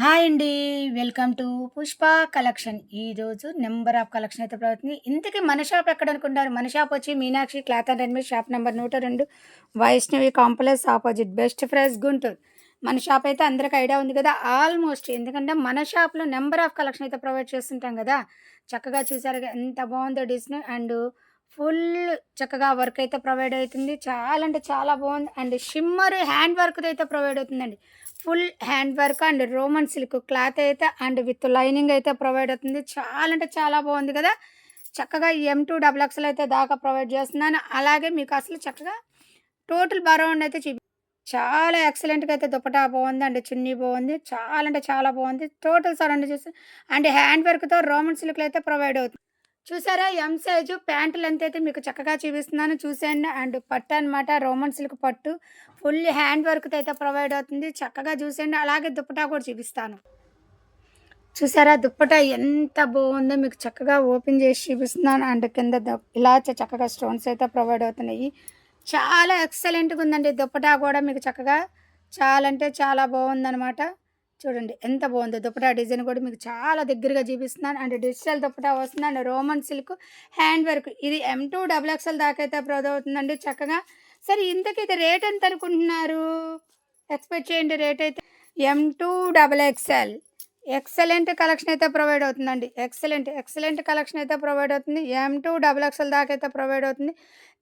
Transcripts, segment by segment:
Hi అండి. Welcome to Pushpa collection. ఈరోజు number of collection అయితే పడుతుంది. ఇంతకీ మన షాప్ ఎక్కడనుకుంటారు? మన షాప్ వచ్చి Meenakshi cloth and readymade shop number 102 Vaishnavi complex opposite best fresh Guntur. మన షాప్ అయితే అందరికి ఐడియా ఉంది కదా! ఆల్మోస్ట్ ఎందుకంటే మన షాప్‌లో నంబర్ ఆఫ్ కలెక్షన్ అయితే ప్రొవైడ్ చేస్తుంటాం కదా! చక్కగా చూసారుగా ఎంత బావుందో డిజైన్ అండ్ ఫుల్ చక్కగా వర్క్ అయితే ప్రొవైడ్ అయితుంది. చాలా అంటే చాలా బావుంది. అండ్ షిమ్మర్ హ్యాండ్ వర్క్‌ది అయితే ప్రొవైడ్ అవుతుందండి. Full hand work and Roman silk cloth అయితే అండ్ విత్ లైనింగ్ అయితే ప్రొవైడ్ అవుతుంది. చాలా అంటే చాలా బాగుంది కదా! చక్కగా M2 డబుల్ ఎక్స్ఎల్ అయితే దాకా ప్రొవైడ్ చేస్తున్నాను. అలాగే మీకు అసలు చక్కగా టోటల్ బరౌండ్ అయితే చాలా ఎక్సలెంట్‌గా అయితే దుపట్టా బాగుంది. అండ్ చున్నీ బాగుంది. చాలా అంటే చాలా బాగుంది. టోటల్ సరౌండ్ చూస్తే అండ్ హ్యాండ్ వర్క్‌తో రోమన్ సిల్క్‌లో అయితే ప్రొవైడ్ అవుతుంది. చూసారా? ఎం సైజు ప్యాంట్ లెంత్ అయితే మీకు చక్కగా చూపిస్తున్నాను చూసేయండి. అండ్ పట్టు అనమాట రోమన్ సిల్క్ పట్టు. ఫుల్ హ్యాండ్ వర్క్‌తో అయితే ప్రొవైడ్ అవుతుంది. చక్కగా చూసేయండి. అలాగే దుపట్టా కూడా చూపిస్తాను. చూసారా? దుప్పటా ఎంత బావుందో మీకు చక్కగా ఓపెన్ చేసి చూపిస్తున్నాను. అండ్ కింద ఇలా చక్కగా స్టోన్స్ అయితే ప్రొవైడ్ అవుతున్నాయి. చాలా ఎక్సలెంట్‌గా ఉందండి దుప్పటా కూడా మీకు చక్కగా చాలా అంటే చాలా బావుందనమాట. చూడండి ఎంత బావుందో దుప్పటా డిజైన్ కూడా మీకు చాలా దగ్గరగా చూపిస్తున్నాను. అండ్ డిజిటల్ దుప్పటా వస్తుంది. And Roman silk hand work ఇది M2 డబుల్ ఎక్స్ఎల్ దాకా అయితే అవుతుందండి చక్కగా. సరే ఇంతకీ ఇది రేట్ ఎంత అనుకుంటున్నారు? ఎక్స్‌పెక్ట్ చేయండి రేట్ అయితే. M2 double XL. Excellent collection అయితే ప్రొవైడ్ అవుతుందండి. ఎక్సలెంట్ కలెక్షన్ అయితే ప్రొవైడ్ అవుతుంది. M2 డబుల్ ఎక్స్ఎల్ దాకా అయితే ప్రొవైడ్ అవుతుంది.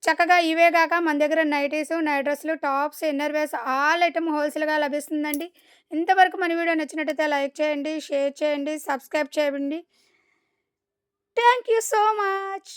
చక్కగా ఇవే గాక మన దగ్గర నైటీసు, నైట్ డ్రెస్సులు, tops, inner wears all item హోల్‌సేల్‌గా లభిస్తుందండి. ఇంతవరకు మన వీడియో నచ్చినట్టయితే లైక్ చేయండి, షేర్ చేయండి, సబ్స్క్రైబ్ చేయండి. Thank you so much.